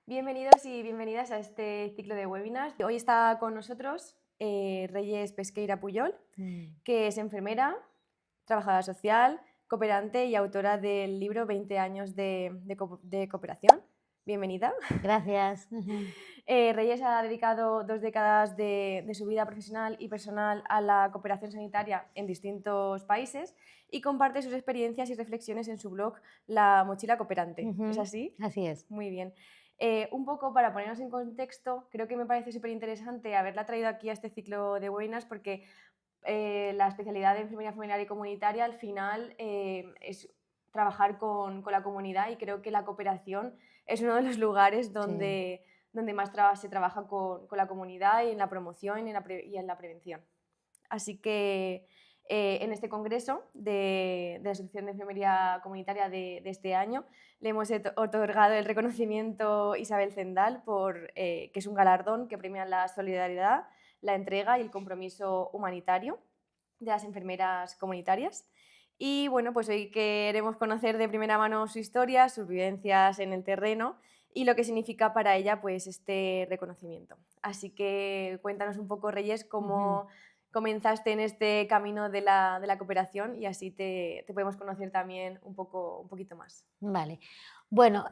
Bienvenidos y bienvenidas a este ciclo de webinars. Hoy está con nosotros Reyes Pesqueira Puyol, que es enfermera, trabajadora social, cooperante y autora del libro 20 años de cooperación. Bienvenida. Gracias. Reyes ha dedicado 2 décadas de su vida profesional y personal a la cooperación sanitaria en distintos países y comparte sus experiencias y reflexiones en su blog La Mochila Cooperante. ¿Es así? Así es. Muy bien. Un poco para ponernos en contexto, creo que me parece súper interesante haberla traído aquí a este ciclo de webinars porque la especialidad de enfermería familiar y comunitaria al final es trabajar con la comunidad, y creo que la cooperación es uno de los lugares Sí. donde más se trabaja con la comunidad, y en la promoción y en la prevención. Así que en este congreso de la Asociación de Enfermería Comunitaria de este año le hemos otorgado el reconocimiento Isabel Zendal, que es un galardón que premia la solidaridad, la entrega y el compromiso humanitario de las enfermeras comunitarias. Y bueno, pues hoy queremos conocer de primera mano su historia, sus vivencias en el terreno y lo que significa para ella pues este reconocimiento. Así que cuéntanos un poco, Reyes, cómo comenzaste en este camino de la cooperación, y así te podemos conocer también un poquito más. Vale. Bueno,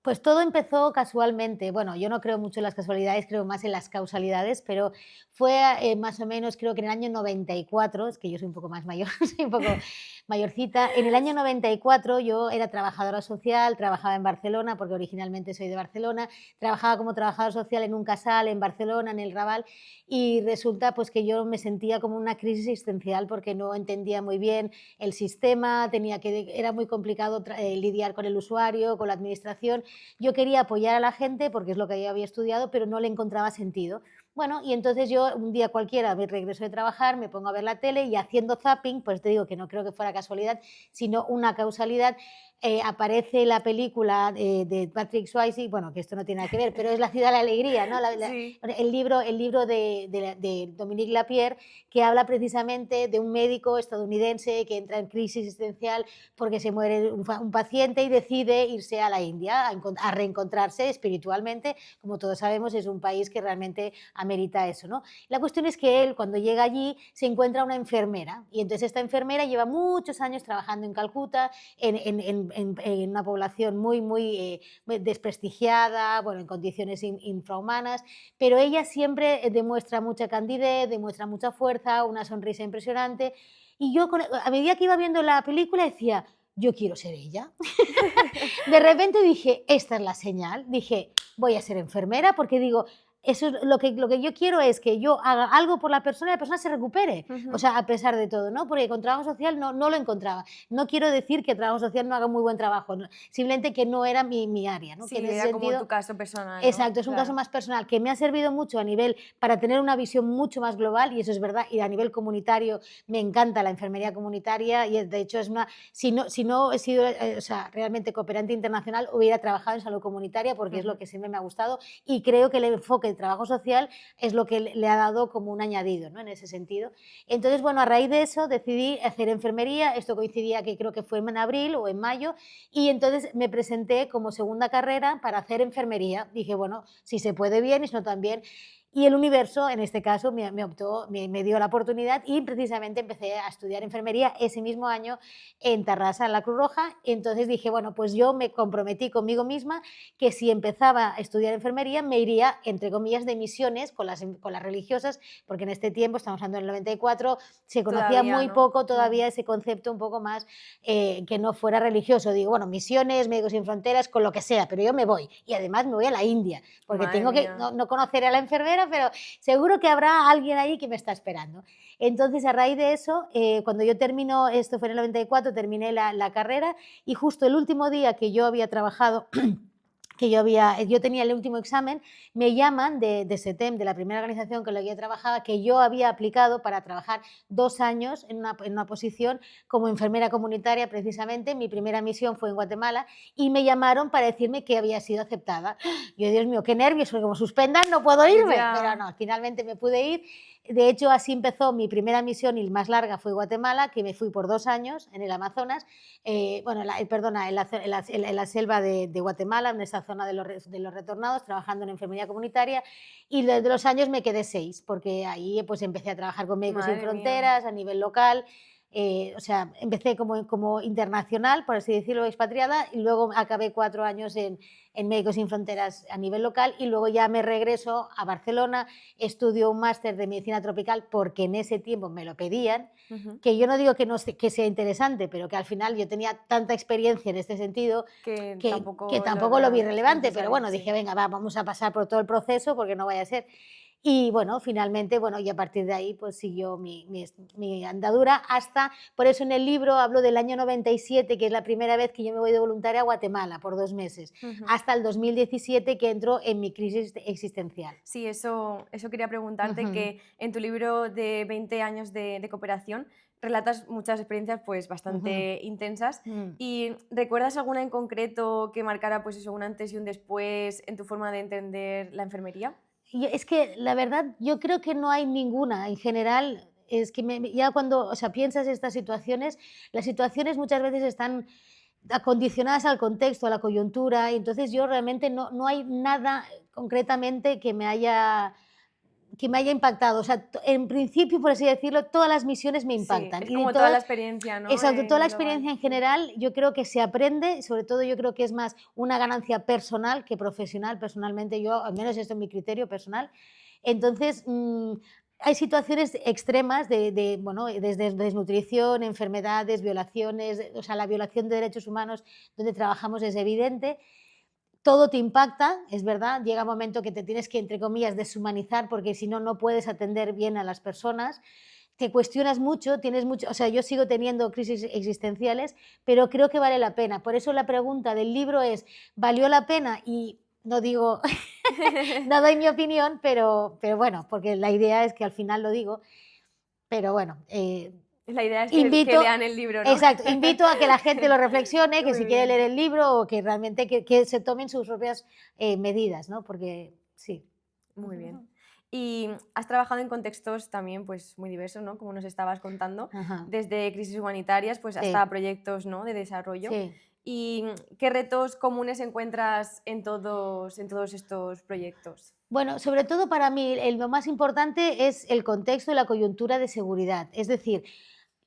pues todo empezó casualmente. Bueno, yo no creo mucho en las casualidades, creo más en las causalidades, pero fue más o menos, creo que en el año 94, es que yo soy un poco más mayor, soy un poco mayorcita. En el año 94 yo era trabajadora social, trabajaba en Barcelona, porque originalmente soy de Barcelona, trabajaba como trabajadora social en un casal en Barcelona, en el Raval, y resulta pues que yo me sentía como una crisis existencial porque no entendía muy bien el sistema, era muy complicado lidiar con el usuario, con la administración. Yo quería apoyar a la gente porque es lo que yo había estudiado, pero no le encontraba sentido. Bueno, y entonces yo un día cualquiera me regreso de trabajar, me pongo a ver la tele y haciendo zapping, pues te digo que no creo que fuera casualidad, sino una causalidad, aparece la película de Patrick Swayze, bueno, que esto no tiene nada que ver, pero es La ciudad de la alegría, ¿no? Sí. El libro de Dominique Lapierre, que habla precisamente de un médico estadounidense que entra en crisis existencial porque se muere un paciente y decide irse a la India a reencontrarse espiritualmente. Como todos sabemos, es un país que realmente amerita eso, ¿no? La cuestión es que él, cuando llega allí, se encuentra una enfermera, y entonces esta enfermera lleva muchos años trabajando en Calcuta, en una población muy desprestigiada, bueno, en condiciones infrahumanas, pero ella siempre demuestra mucha candidez, demuestra mucha fuerza, una sonrisa impresionante. Y yo, a medida que iba viendo la película, decía, yo quiero ser ella. De repente dije, esta es la señal. Dije, voy a ser enfermera porque digo, eso es lo que yo quiero, es que yo haga algo por la persona y la persona se recupere, o sea, a pesar de todo, ¿no? Porque con trabajo social no lo encontraba. No quiero decir que trabajo social no haga muy buen trabajo, no, simplemente que no era mi área, ¿no? Que en Sí, ese era como sentido. tu caso personal, ¿no? Exacto, es un caso Claro. más personal que me ha servido mucho a nivel para tener una visión mucho más global, y eso es verdad, y a nivel comunitario me encanta la enfermería comunitaria, y de hecho es una, si no he sido o sea, realmente cooperante internacional, hubiera trabajado en salud comunitaria porque es lo que siempre me ha gustado, y creo que el enfoque del trabajo social es lo que le ha dado como un añadido, ¿no? En ese sentido. Entonces, bueno, a raíz de eso decidí hacer enfermería, esto coincidía que creo que fue en abril o en mayo, y entonces me presenté como segunda carrera para hacer enfermería. Dije, bueno, si se puede bien y si no también. Y el universo, en este caso, me dio la oportunidad, y precisamente empecé a estudiar enfermería ese mismo año en Tarrasa, en la Cruz Roja. Entonces dije, bueno, pues yo me comprometí conmigo misma que si empezaba a estudiar enfermería me iría, entre comillas, de misiones con las religiosas, porque en este tiempo, estamos hablando del 94, se conocía Todavía, muy ¿no? poco todavía ese concepto un poco más que no fuera religioso. Digo, bueno, misiones, Médicos Sin Fronteras, con lo que sea, pero yo me voy. Y además me voy a la India, porque Madre tengo que, mía. no conoceré a la enfermera, pero seguro que habrá alguien ahí que me está esperando. Entonces, a raíz de eso, cuando yo termino, esto fue en el 94, terminé la carrera, y justo el último día que yo había trabajado que yo tenía el último examen, me llaman de SETEM, de la primera organización con la que yo trabajaba, que yo había aplicado para trabajar 2 años en una posición como enfermera comunitaria precisamente. Mi primera misión fue en Guatemala, y me llamaron para decirme que había sido aceptada. Yo, Dios mío, qué nervios, porque como suspendan no puedo irme, pero Ya. no, finalmente me pude ir. De hecho, así empezó mi primera misión y más larga fue Guatemala, que me fui por 2 años en el Amazonas, bueno, perdona, en la selva de Guatemala, en esa zona de los retornados, trabajando en enfermería comunitaria, y desde los años me quedé 6, porque ahí pues empecé a trabajar con Médicos Sin Madre mía. Fronteras a nivel local. O sea, empecé como internacional, por así decirlo, expatriada, y luego acabé 4 años en Médicos Sin Fronteras a nivel local, y luego ya me regreso a Barcelona, estudio un máster de medicina tropical porque en ese tiempo me lo pedían, que yo no digo que, no, que sea interesante, pero que al final yo tenía tanta experiencia en este sentido Que que tampoco tampoco lo vi relevante, pero necesario, bueno, sí. dije, venga, vamos a pasar por todo el proceso porque no vaya a ser. Y bueno, finalmente, bueno, y a partir de ahí pues siguió mi andadura hasta, por eso en el libro hablo del año 97, que es la primera vez que yo me voy de voluntaria a Guatemala por 2 meses, hasta el 2017 que entro en mi crisis existencial. Sí, eso quería preguntarte, que en tu libro de 20 años de cooperación relatas muchas experiencias pues bastante intensas. ¿Y recuerdas alguna en concreto que marcara pues eso, un antes y un después en tu forma de entender la enfermería? Y es que la verdad yo creo que no hay ninguna, en general, es que ya cuando, o sea, piensas estas situaciones, las situaciones muchas veces están acondicionadas al contexto, a la coyuntura, y entonces yo realmente no hay nada concretamente que me haya impactado. O sea, en principio, por así decirlo, todas las misiones me Sí, impactan. es Y de como toda la todas, experiencia, ¿no? exacto, toda la En experiencia global. en general, yo creo que se aprende, sobre todo yo creo que es más una ganancia personal que profesional. Personalmente, yo, al menos esto es mi criterio personal. Entonces, hay situaciones extremas bueno, desde desnutrición, enfermedades, violaciones, o sea, la violación de derechos humanos donde trabajamos es evidente. Todo te impacta, es verdad, llega un momento que te tienes que, entre comillas, deshumanizar porque si no, no puedes atender bien a las personas, te cuestionas mucho, tienes mucho, o sea, yo sigo teniendo crisis existenciales, pero creo que vale la pena. Por eso la pregunta del libro es, ¿valió la pena? Y no digo, no doy mi opinión, pero bueno, porque la idea es que al final lo digo, pero bueno, La idea es que invito, lean el libro, ¿no? exacto, invito a que la gente lo reflexione, que Muy si quiere bien. leer el libro o que realmente que se tomen sus propias medidas, ¿no? Porque sí. Muy bien. Y has trabajado en contextos también pues, muy diversos, ¿no? Como nos estabas contando, Ajá, desde crisis humanitarias pues, hasta sí, proyectos, ¿no? De desarrollo. sí. ¿Y qué retos comunes encuentras en todos estos proyectos? Bueno, sobre todo para mí lo más importante es el contexto y la coyuntura de seguridad. Es decir,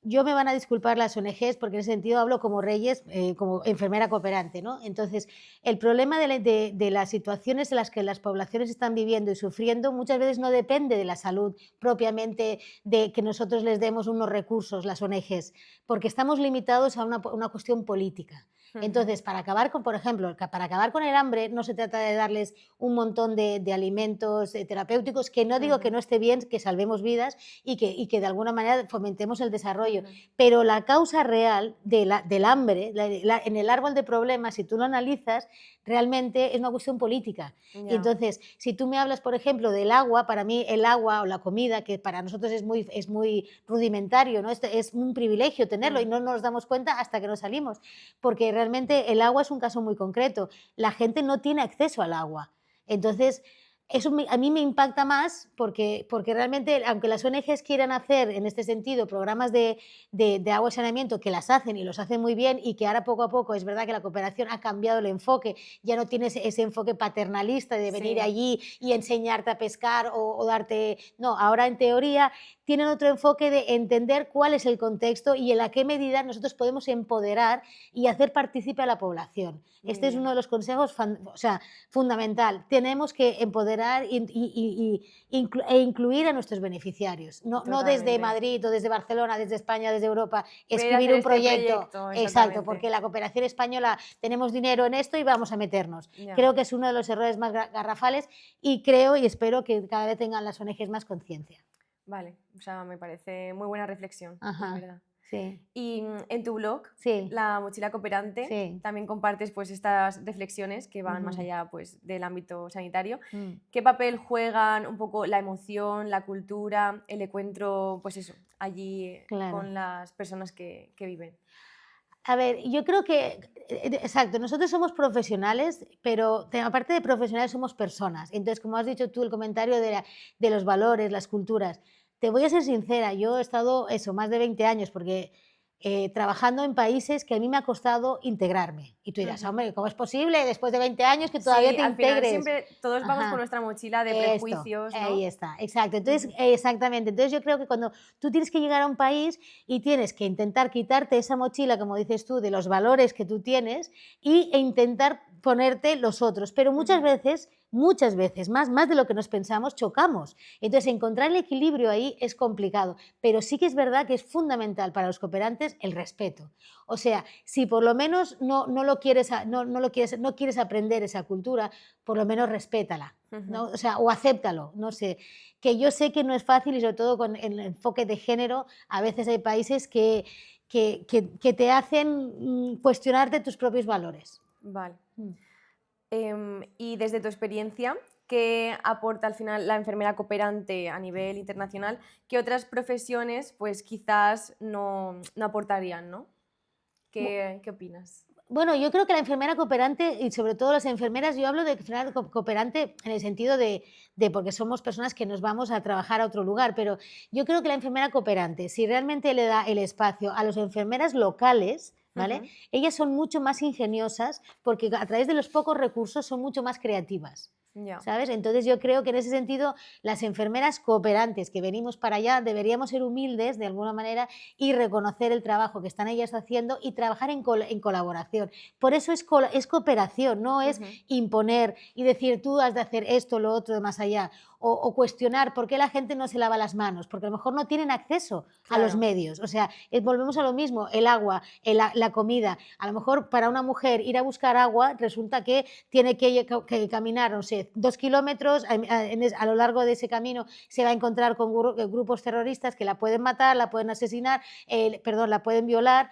yo me van a disculpar las ONGs porque en ese sentido hablo como Reyes, como enfermera cooperante, ¿no? Entonces, el problema de las situaciones en las que las poblaciones están viviendo y sufriendo muchas veces no depende de la salud propiamente de que nosotros les demos unos recursos, las ONGs, porque estamos limitados a una cuestión política. Entonces, para acabar con, por ejemplo, para acabar con el hambre no se trata de darles un montón de alimentos terapéuticos, que no digo que no esté bien, que salvemos vidas y que de alguna manera fomentemos el desarrollo, pero la causa real del hambre, en el árbol de problemas, si tú lo analizas, realmente es una cuestión política. Y Ya. entonces, si tú me hablas, por ejemplo, del agua, para mí el agua o la comida, que para nosotros es muy rudimentario, ¿no? Es un privilegio tenerlo y no nos damos cuenta hasta que nos salimos, porque realmente el agua es un caso muy concreto. La gente no tiene acceso al agua. Entonces, eso a mí me impacta más porque realmente, aunque las ONGs quieran hacer en este sentido programas de agua y saneamiento, que las hacen y los hacen muy bien, y que ahora poco a poco es verdad que la cooperación ha cambiado el enfoque, ya no tienes ese enfoque paternalista de venir Sí. allí y enseñarte a pescar o darte... No, ahora en teoría tienen otro enfoque de entender cuál es el contexto y en qué medida nosotros podemos empoderar y hacer partícipe a la población. Muy Este es uno bien. de los consejos fundamental. Tenemos que empoderar e incluir a nuestros beneficiarios. No desde Totalmente. Madrid o desde Barcelona, desde España, desde Europa, Voy a ir a escribir hacer un este proyecto. proyecto, Exacto, porque exactamente. la cooperación española tenemos dinero en esto y vamos a meternos. Ya. Creo que es uno de los errores más garrafales y creo y espero que cada vez tengan las ONGs más conciencia. Vale, o sea, me parece muy buena reflexión, la Ajá, verdad. sí, Y en tu blog, sí, La Mochila Cooperante, sí. también compartes pues, estas reflexiones que van más Ujú, allá pues, del ámbito sanitario. mm. ¿Qué papel juegan un poco la emoción, la cultura, el encuentro, pues eso, allí Claro. con las personas que viven? A ver, yo creo que, exacto, nosotros somos profesionales, pero aparte de profesionales somos personas. Entonces, como has dicho tú, el comentario de los valores, las culturas. Te voy a ser sincera, yo he estado eso, más de 20 años, porque trabajando en países que a mí me ha costado integrarme. Y tú dirás, Ujú. hombre, ¿cómo es posible después de 20 años que todavía Sí, te al final integres? siempre todos vamos con Ajá. nuestra mochila de Esto, prejuicios, ahí ¿no? está, exacto. Entonces, Ujú. exactamente. Entonces yo creo que cuando tú tienes que llegar a un país y tienes que intentar quitarte esa mochila, como dices tú, de los valores que tú tienes e intentar ponerte los otros. Pero Ujú. muchas veces, más de lo que nos pensamos, chocamos. Entonces, encontrar el equilibrio ahí es complicado. Pero sí que es verdad que es fundamental para los cooperantes el respeto. O sea, si por lo menos no lo quieres, no quieres aprender esa cultura, por lo menos respétala. Ujú. ¿No? O sea, o acéptalo, no sé, que yo sé que no es fácil y sobre todo con el enfoque de género, a veces hay países que te hacen cuestionarte tus propios valores. Vale. Mm. Y desde tu experiencia, ¿qué aporta al final la enfermera cooperante a nivel internacional que otras profesiones pues quizás no aportarían, ¿no? ¿Qué opinas? Bueno, yo creo que la enfermera cooperante y sobre todo las enfermeras, yo hablo de enfermera cooperante en el sentido de porque somos personas que nos vamos a trabajar a otro lugar, pero yo creo que la enfermera cooperante, si realmente le da el espacio a las enfermeras locales, ¿vale? Ujú. Ellas son mucho más ingeniosas porque a través de los pocos recursos son mucho más creativas. Ya. ¿Sabes? Entonces yo creo que en ese sentido las enfermeras cooperantes que venimos para allá deberíamos ser humildes de alguna manera y reconocer el trabajo que están ellas haciendo y trabajar en colaboración. Por eso es cooperación, no es Ujú. imponer y decir tú has de hacer esto, lo otro, de más allá. O cuestionar por qué la gente no se lava las manos, porque a lo mejor no tienen acceso a los Claro. medios. O sea, volvemos a lo mismo, el agua, la comida. A lo mejor para una mujer ir a buscar agua resulta que tiene que caminar, no sé, 2 kilómetros, a lo largo de ese camino se va a encontrar con grupos terroristas que la pueden matar, la pueden asesinar, perdón, la pueden violar.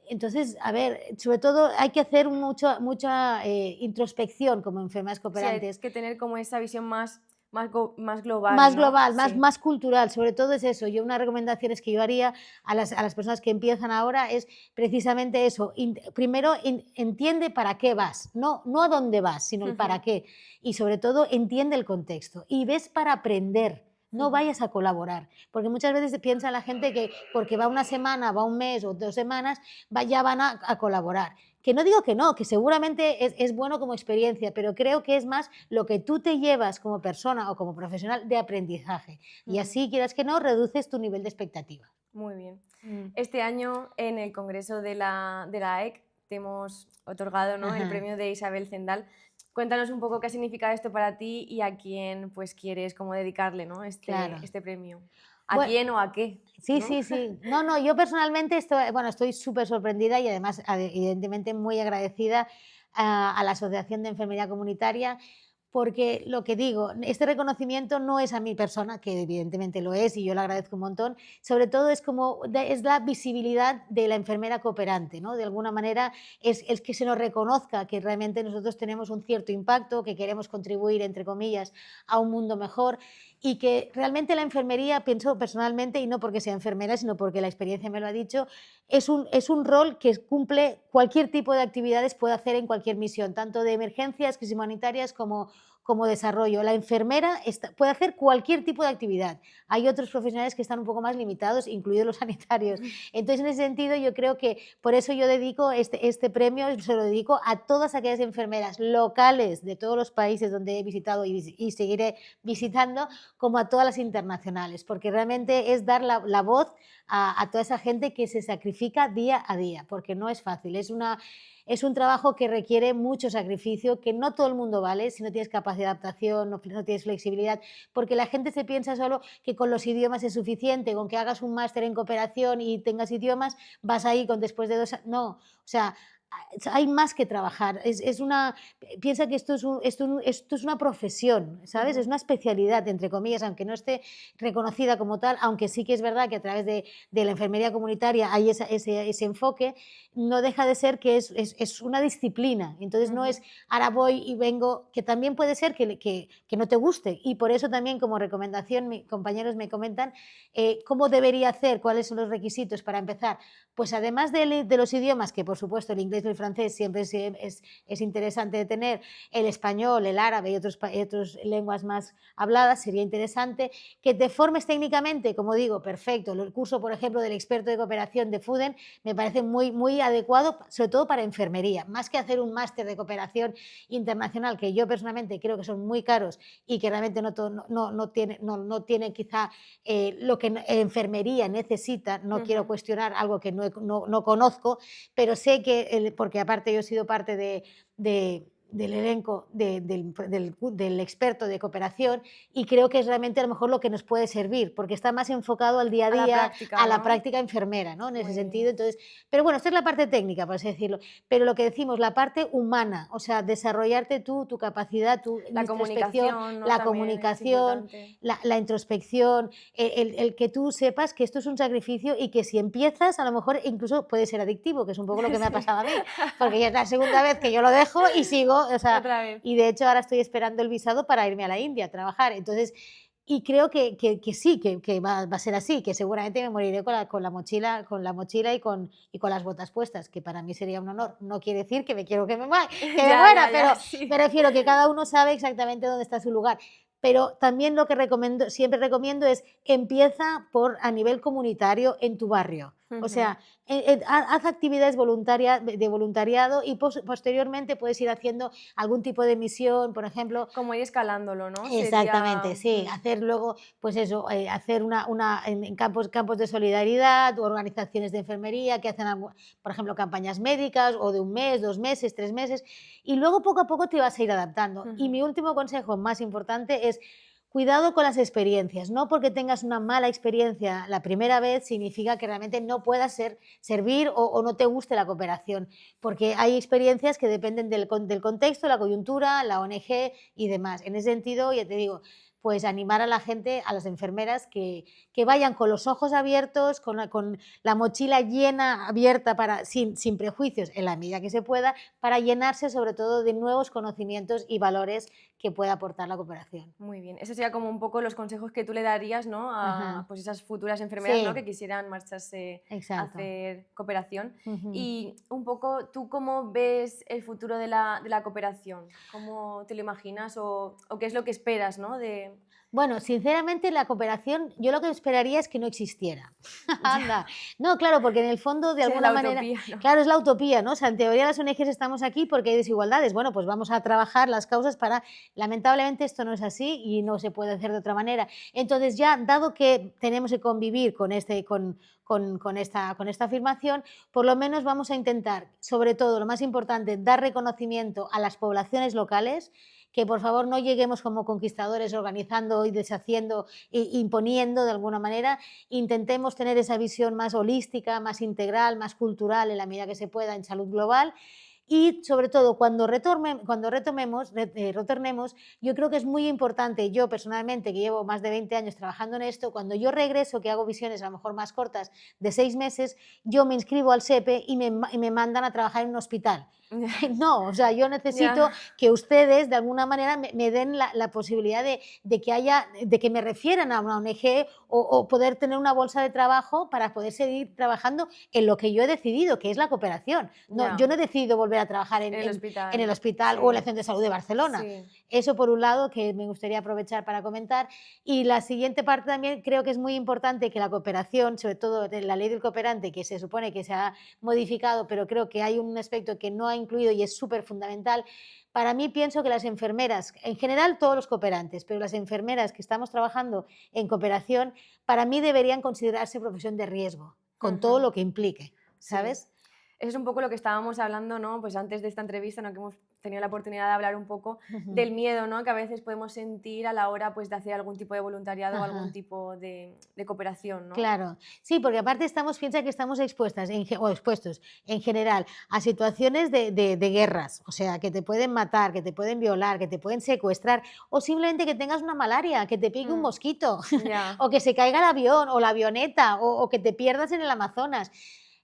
Entonces, a ver, sobre todo hay que hacer mucha introspección como enfermeras Sí, hay cooperantes, que tener como esa visión más global, más ¿no? global, Sí. más cultural, sobre todo es eso. Yo unas recomendaciones que yo haría a las personas que empiezan ahora es precisamente eso. Primero, entiende para qué vas, no a dónde vas, sino el Ujú. para qué. Y sobre todo, entiende el contexto. Y ves para aprender, no Ujú. vayas a colaborar. Porque muchas veces piensa la gente que porque va una semana, va un mes o 2 semanas, ya van a colaborar. Que no digo que no, que seguramente es bueno como experiencia, pero creo que es más lo que tú te llevas como persona o como profesional de aprendizaje. Y Ujú. así, quieras que no, reduces tu nivel de expectativa. Muy bien. Mm. Este año en el Congreso de la AEC te hemos otorgado, ¿no?, el Ajá, premio de Isabel Zendal. Cuéntanos un poco qué significa esto para ti y a quién pues quieres como dedicarle, ¿no?, claro. este premio. ¿A Bueno, quién o a qué? sí, ¿No? sí, sí. No, no, yo personalmente estoy súper sorprendida y además, evidentemente, muy agradecida a la Asociación de Enfermería Comunitaria, porque lo que digo, este reconocimiento no es a mi persona, que evidentemente lo es y yo lo agradezco un montón, sobre todo es como es la visibilidad de la enfermera cooperante, ¿no? De alguna manera es que se nos reconozca que realmente nosotros tenemos un cierto impacto, que queremos contribuir, entre comillas, a un mundo mejor y que realmente la enfermería, pienso personalmente, y no porque sea enfermera, sino porque la experiencia me lo ha dicho, es un rol que cumple cualquier tipo de actividades, puede hacer en cualquier misión, tanto de emergencias, crisis humanitarias como desarrollo. La enfermera puede hacer cualquier tipo de actividad. Hay otros profesionales que están un poco más limitados, incluidos los sanitarios. Entonces, en ese sentido, yo creo que por eso yo dedico este premio, se lo dedico a todas aquellas enfermeras locales de todos los países donde he visitado y seguiré visitando, como a todas las internacionales, porque realmente es dar la voz a toda esa gente que se sacrifica día a día, porque no es fácil, es un trabajo que requiere mucho sacrificio, que no todo el mundo vale si no tienes capacidad de adaptación, no tienes flexibilidad, porque la gente se piensa solo que con los idiomas es suficiente, con que hagas un máster en cooperación y tengas idiomas, vas ahí con después de 2 años. No, o sea, hay más que trabajar. Piensa que esto es una profesión, ¿sabes? Es Ujú. una especialidad, entre comillas, aunque no esté reconocida como tal, aunque sí que es verdad que a través de la enfermería comunitaria hay ese enfoque, no deja de ser que es una disciplina. Entonces no Ujú. es ahora voy y vengo, que también puede ser que no te guste. Y por eso también como recomendación, mis compañeros me comentan cómo debería hacer, cuáles son los requisitos para empezar. Pues además de los idiomas, que por supuesto el inglés el francés siempre es interesante de tener, el español, el árabe y otras lenguas más habladas sería interesante. Que te formes técnicamente, como digo, perfecto. El curso, por ejemplo, del experto de cooperación de FUDEN me parece muy adecuado, sobre todo para enfermería, más que hacer un máster de cooperación internacional, que yo personalmente creo que son muy caros y que realmente no tienen quizá lo que enfermería necesita. No quiero cuestionar algo que no conozco, pero sé que, porque aparte yo he sido parte del elenco del experto de cooperación, y creo que es realmente a lo mejor lo que nos puede servir, porque está más enfocado al día a A la día, práctica, a la ¿no? práctica enfermera, ¿no? En ese Muy sentido. bien. Entonces, pero bueno, esta es la parte técnica, por así decirlo, pero lo que decimos, la parte humana, o sea, desarrollarte tú, tu capacidad, tu La introspección, comunicación, ¿no? la También es comunicación, importante. la introspección, el que tú sepas que esto es un sacrificio y que si empiezas a lo mejor incluso puede ser adictivo, que es un poco lo que me ha Sí. pasado a mí, porque ya es la segunda vez que yo lo dejo y sigo, o sea, Otra vez. y de hecho ahora estoy esperando el visado para irme a la India a trabajar. Entonces, y creo que sí, que va a ser así, que seguramente me moriré con la mochila y con las botas puestas, que para mí sería un honor. No quiere decir que me Ya, muera, ya, pero ya, me sí. refiero que cada uno sabe exactamente dónde está su lugar. Pero también lo que siempre recomiendo es empieza a nivel comunitario en tu barrio. O Ujú. sea, haz actividades de voluntariado y posteriormente puedes ir haciendo algún tipo de misión, por ejemplo. Como ir escalándolo, ¿no? Exactamente, Sería... sí, hacer luego, pues eso, hacer en campos de solidaridad, o organizaciones de enfermería que hacen, por ejemplo, campañas médicas o de 1 mes, 2 meses, 3 meses, y luego poco a poco te vas a ir adaptando. Y mi último consejo más importante es: cuidado con las experiencias. No porque tengas una mala experiencia la primera vez significa que realmente no puedas servir o no te guste la cooperación, porque hay experiencias que dependen del contexto, la coyuntura, la ONG y demás. En ese sentido, ya te digo, pues animar a la gente, a las enfermeras, que vayan con los ojos abiertos, con la mochila llena, abierta, sin prejuicios, en la medida que se pueda, para llenarse sobre todo de nuevos conocimientos y valores que pueda aportar la cooperación. Muy bien. Eso sería como un poco los consejos que tú le darías, ¿no? A Ajá. pues esas futuras enfermeras, ¿no? Sí, Que quisieran marcharse a exacto. hacer cooperación. Ujú. Y un poco, ¿tú cómo ves el futuro de la cooperación? ¿Cómo te lo imaginas o qué es lo que esperas, ¿no? Bueno, sinceramente, la cooperación, yo lo que esperaría es que no existiera. Ya, Anda. No, claro, porque en el fondo, de sería alguna la manera, utopía, ¿no? claro, es la utopía, ¿no? O sea, en teoría las ONGs estamos aquí porque hay desigualdades. Bueno, pues vamos a trabajar las causas para... Lamentablemente esto no es así y no se puede hacer de otra manera. Entonces, ya dado que tenemos que convivir con esta afirmación, por lo menos vamos a intentar, sobre todo, lo más importante, dar reconocimiento a las poblaciones locales, que por favor no lleguemos como conquistadores organizando y deshaciendo e imponiendo de alguna manera. Intentemos tener esa visión más holística, más integral, más cultural, en la medida que se pueda, en salud global. Y sobre todo, cuando retornemos, yo creo que es muy importante, yo personalmente, que llevo más de 20 años trabajando en esto, cuando yo regreso, que hago visiones a lo mejor más cortas de 6 meses, yo me inscribo al SEPE y me mandan a trabajar en un hospital. No, o sea, yo necesito Ya, que ustedes de alguna manera me den la posibilidad de que me refieran a una ONG, o poder tener una bolsa de trabajo para poder seguir trabajando en lo que yo he decidido, que es la cooperación. No, yo ya. no he decidido volver a trabajar En el en el hospital, hospital o en el sí, Centro de Salud de Barcelona. sí. Eso por un lado, que me gustaría aprovechar para comentar. Y la siguiente parte también, creo que es muy importante que la cooperación, sobre todo la ley del cooperante, que se supone que se ha modificado, pero creo que hay un aspecto que no ha incluido y es súper fundamental. Para mí, pienso que las enfermeras, en general todos los cooperantes, pero las enfermeras que estamos trabajando en cooperación, para mí deberían considerarse profesión de riesgo, con todo Ujú. lo que implique, Sí. ¿sabes? Eso es un poco lo que estábamos hablando, ¿no? Pues antes de esta entrevista, ¿no? Que hemos tenido la oportunidad de hablar un poco Ujú. del miedo, ¿no? Que a veces podemos sentir a la hora, pues, de hacer algún tipo de voluntariado o algún Ajá. tipo de cooperación, ¿no? Claro, sí, porque aparte piensa que estamos expuestas, o expuestos en general, a situaciones de guerras, o sea, que te pueden matar, que te pueden violar, que te pueden secuestrar, o simplemente que tengas una malaria, que te pique un Mm, mosquito, ya, o que se caiga el avión o la avioneta, o que te pierdas en el Amazonas.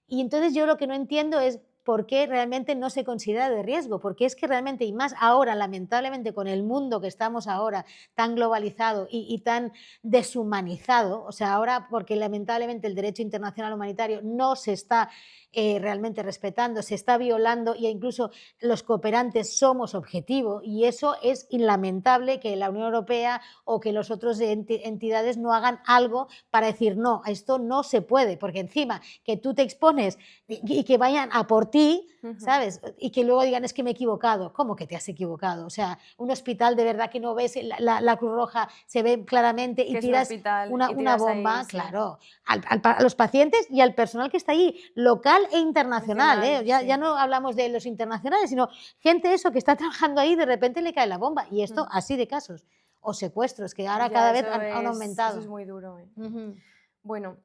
Y entonces yo lo que no entiendo es por qué realmente no se considera de riesgo, porque es que realmente, y más ahora, lamentablemente, con el mundo que estamos ahora, tan globalizado y tan deshumanizado, o sea, ahora porque lamentablemente el derecho internacional humanitario no se está realmente respetando, se está violando e incluso los cooperantes somos objetivo y eso es lamentable que la Unión Europea o que las otras entidades no hagan algo para decir no, esto no se puede, porque encima que tú te expones y que vayan a por ti, ¿sabes? Y que luego digan es que me he equivocado. ¿Cómo que te has equivocado? O sea, un hospital de verdad que no ves, la Cruz Roja se ve claramente y Que es un tiras hospital y una tiras bomba, ahí, sí. claro, a los pacientes y al personal que está allí, local e internacional, Nacional, ya, sí. ya no hablamos de los internacionales, sino gente eso que está trabajando ahí, de repente le cae la bomba. Y esto así de casos. O secuestros, que ahora Ya, cada vez eso han aumentado. eso es muy duro. Ujú, Bueno,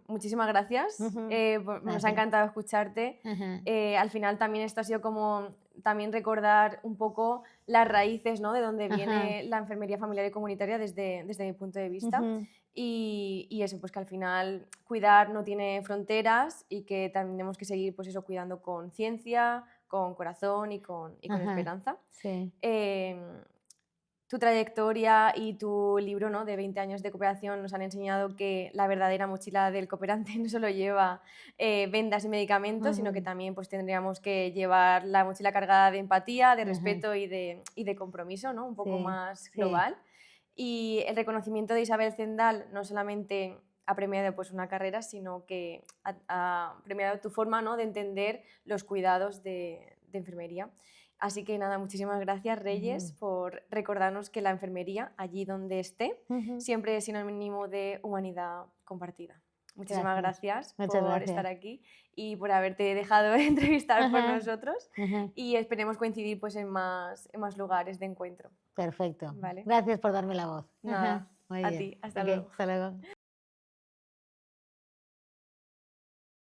muchísimas gracias. ujú. Nos ha Gracias. encantado escucharte. Ujú, Al final también esto ha sido como también recordar un poco las raíces, ¿no? De dónde ajá, viene la enfermería familiar y comunitaria desde mi punto de vista. ujú, Y eso, pues que al final cuidar no tiene fronteras y que tenemos que seguir pues eso, cuidando con ciencia, con corazón y con ajá, esperanza. sí. Em, Tu trayectoria y tu libro, ¿no?, de 20 años de cooperación nos han enseñado que la verdadera mochila del cooperante no solo lleva vendas y medicamentos, sino que Ujú, también pues, tendríamos que llevar la mochila cargada de empatía, de ajá, respeto y de compromiso, ¿no?, un poco sí, más sí. global. Y el reconocimiento de Isabel Zendal no solamente ha premiado pues, una carrera, sino que ha premiado tu forma, ¿no?, de entender los cuidados de enfermería. Así que nada, muchísimas gracias Reyes Ujú, por recordarnos que la enfermería, allí donde esté, ujú. siempre es sinónimo de humanidad compartida. Muchísimas Gracias. gracias Muchas por estar gracias. aquí y por haberte dejado entrevistar por Ajá, nosotros ajá. y esperemos coincidir pues, en más lugares de encuentro. Perfecto. ¿Vale? Gracias por darme la voz. Ajá, Nada, muy a bien. ti, hasta Ok, luego. hasta luego.